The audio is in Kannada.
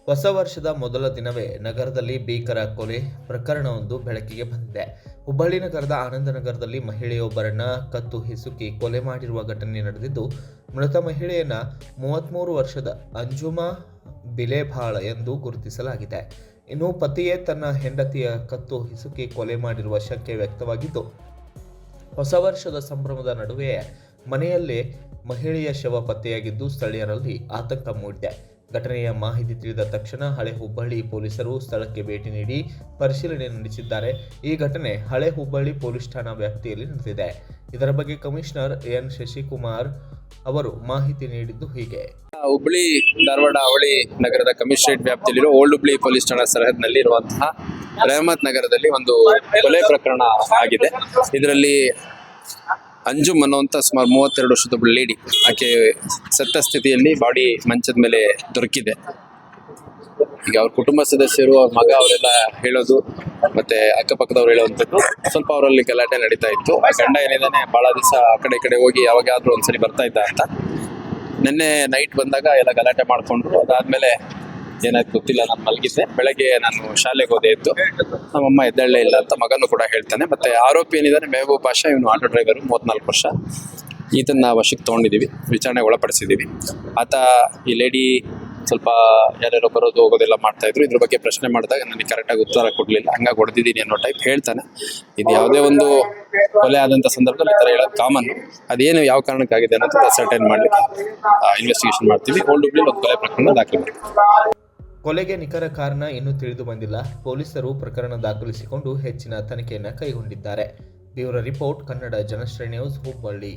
ಹೊಸ ವರ್ಷದ ಮೊದಲ ದಿನವೇ ನಗರದಲ್ಲಿ ಭೀಕರ ಕೊಲೆ ಪ್ರಕರಣವೊಂದು ಬೆಳಕಿಗೆ ಬಂದಿದೆ. ಹುಬ್ಬಳ್ಳಿ ನಗರದ ಆನಂದನಗರದಲ್ಲಿ ಮಹಿಳೆಯೊಬ್ಬರನ್ನ ಕತ್ತು ಹಿಸುಕಿ ಕೊಲೆ ಮಾಡಿರುವ ಘಟನೆ ನಡೆದಿದ್ದು, ಮೃತ ಮಹಿಳೆಯನ್ನ 33 ವರ್ಷದ ಅಂಜುಮಾ ಬಿಲೇಭಾಳ ಎಂದು ಗುರುತಿಸಲಾಗಿದೆ. ಇನ್ನು ಪತಿಯೇ ತನ್ನ ಹೆಂಡತಿಯ ಕತ್ತು ಹಿಸುಕಿ ಕೊಲೆ ಮಾಡಿರುವ ಶಂಕೆ ವ್ಯಕ್ತವಾಗಿದ್ದು, ಹೊಸ ವರ್ಷದ ಸಂಭ್ರಮದ ನಡುವೆಯೇ ಮನೆಯಲ್ಲೇ ಮಹಿಳೆಯ ಶವ ಪತ್ತೆಯಾಗಿದ್ದು ಸ್ಥಳೀಯರಲ್ಲಿ ಆತಂಕ ಮೂಡಿದೆ. ಘಟನೆಯ ಮಾಹಿತಿ ತಿಳಿದ ತಕ್ಷಣ ಹಳೆ ಹುಬ್ಬಳ್ಳಿ ಪೊಲೀಸರು ಸ್ಥಳಕ್ಕೆ ಭೇಟಿ ನೀಡಿ ಪರಿಶೀಲನೆ ನಡೆಸಿದ್ದಾರೆ. ಈ ಘಟನೆ ಹಳೆ ಹುಬ್ಬಳ್ಳಿ ಪೊಲೀಸ್ ಠಾಣಾ ವ್ಯಾಪ್ತಿಯಲ್ಲಿ ನಡೆದಿದೆ. ಇದರ ಬಗ್ಗೆ ಕಮಿಷನರ್ ಎನ್ ಶಶಿಕುಮಾರ್ ಅವರು ಮಾಹಿತಿ ನೀಡಿದ್ದು ಹೀಗೆ. ಹುಬ್ಬಳ್ಳಿ ಧಾರವಾಡ ಅವಳಿ ನಗರದ ಕಮಿಷನರೇಟ್ ವ್ಯಾಪ್ತಿಯಲ್ಲಿರುವ ಓಲ್ಡ್ ಹುಬ್ಬಳ್ಳಿ ಪೊಲೀಸ್ ಠಾಣಾ ಸರಹದ್ನಲ್ಲಿ ಇರುವಂತಹ ರೆಹಮತ್ ನಗರದಲ್ಲಿ ಒಂದು ಕೊಲೆ ಪ್ರಕರಣ ಆಗಿದೆ. ಇದರಲ್ಲಿ ಅಂಜುಮ್ ಅನ್ನುವಂಥ ಸುಮಾರು 32 ವರ್ಷದ ಒಬ್ಬ ಲೇಡಿ, ಆಕೆ ಸತ್ತ ಸ್ಥಿತಿಯಲ್ಲಿ ಬಾಡಿ ಮಂಚದ ಮೇಲೆ ದೊರಕಿದೆ. ಈಗ ಅವ್ರ ಕುಟುಂಬ ಸದಸ್ಯರು, ಅವ್ರ ಮಗ ಅವರೆಲ್ಲ ಹೇಳೋದು ಮತ್ತೆ ಅಕ್ಕಪಕ್ಕದವ್ರು ಹೇಳುವಂಥದ್ದು ಸ್ವಲ್ಪ ಅವರಲ್ಲಿ ಗಲಾಟೆ ನಡೀತಾ ಇತ್ತು. ಆ ಗಂಡ ಏನಿದಾನೆ ಬಹಳ ದಿವಸ ಆ ಕಡೆ ಹೋಗಿ ಯಾವಾಗಾದ್ರೂ ಒಂದ್ಸರಿ ಬರ್ತಾ ಇದ್ದ ಅಂತ. ನಿನ್ನೆ ನೈಟ್ ಬಂದಾಗ ಎಲ್ಲ ಗಲಾಟೆ ಮಾಡ್ಕೊಂಡ್ರು. ಅದಾದ್ಮೇಲೆ ಏನಾಯ್ತು ಗೊತ್ತಿಲ್ಲ, ನಾನು ಮಲಗಿದ್ದೆ. ಬೆಳಗ್ಗೆ ನಾನು ಶಾಲೆಗೆ ಹೋದೆ ಇತ್ತು, ನಮ್ಮಮ್ಮ ಎದ್ದೇಳಲೇ ಇಲ್ಲ ಅಂತ ಮಗನೂ ಕೂಡ ಹೇಳ್ತಾನೆ. ಮತ್ತೆ ಆರೋಪಿ ಏನಿದ್ದಾನೆ ಮೆಹಬೂಬ್ ಪಾಷಾ, ಇವನು ಆಟೋ ಡ್ರೈವರು, 34 ವರ್ಷ. ಈತನ್ನ ವಶಕ್ಕೆ ತೊಗೊಂಡಿದ್ದೀವಿ, ವಿಚಾರಣೆಗೆ ಒಳಪಡಿಸಿದ್ದೀವಿ. ಆತ ಈ ಲೇಡಿ ಸ್ವಲ್ಪ ಯಾರ್ಯಾರೋ ಬರೋದು ಹೋಗೋದೆಲ್ಲ ಮಾಡ್ತಾ ಇದ್ರು. ಇದ್ರ ಬಗ್ಗೆ ಪ್ರಶ್ನೆ ಮಾಡಿದಾಗ ನನಗೆ ಕರೆಕ್ಟಾಗಿ ಉತ್ತರ ಕೊಡಲಿಲ್ಲ, ಹಂಗಾಗಿ ಹೊಡೆದಿದ್ದೀನಿ ಅನ್ನೋ ಟೈಪ್ ಹೇಳ್ತಾನೆ. ಇದು ಯಾವುದೇ ಒಂದು ಕೊಲೆ ಆದಂಥ ಸಂದರ್ಭದಲ್ಲಿ ಈ ಥರ ಹೇಳೋದು ಕಾಮನ್. ಅದೇನು ಯಾವ ಕಾರಣಕ್ಕಾಗಿದೆ ಅನ್ನೋದು ಅಸರ್ಟೈನ್ ಮಾಡಲಿಕ್ಕೆ ಇನ್ವೆಸ್ಟಿಗೇಷನ್ ಮಾಡ್ತೀವಿ. ಓಲ್ಡ್ ಹುಬ್ಳಿ ಒಂದು ಕೊಲೆ ಪ್ರಕರಣ ದಾಖಲೆ ಮಾಡ್ತೀವಿ. ಕೊಲೆಗೆ ನಿಖರ ಕಾರಣ ಇನ್ನೂ ತಿಳಿದು ಬಂದಿಲ್ಲ. ಪೊಲೀಸರು ಪ್ರಕರಣ ದಾಖಲಿಸಿಕೊಂಡು ಹೆಚ್ಚಿನ ತನಿಖೆಯನ್ನು ಕೈಗೊಂಡಿದ್ದಾರೆ. Bureau report, Kannada Janashree news, Hubballi.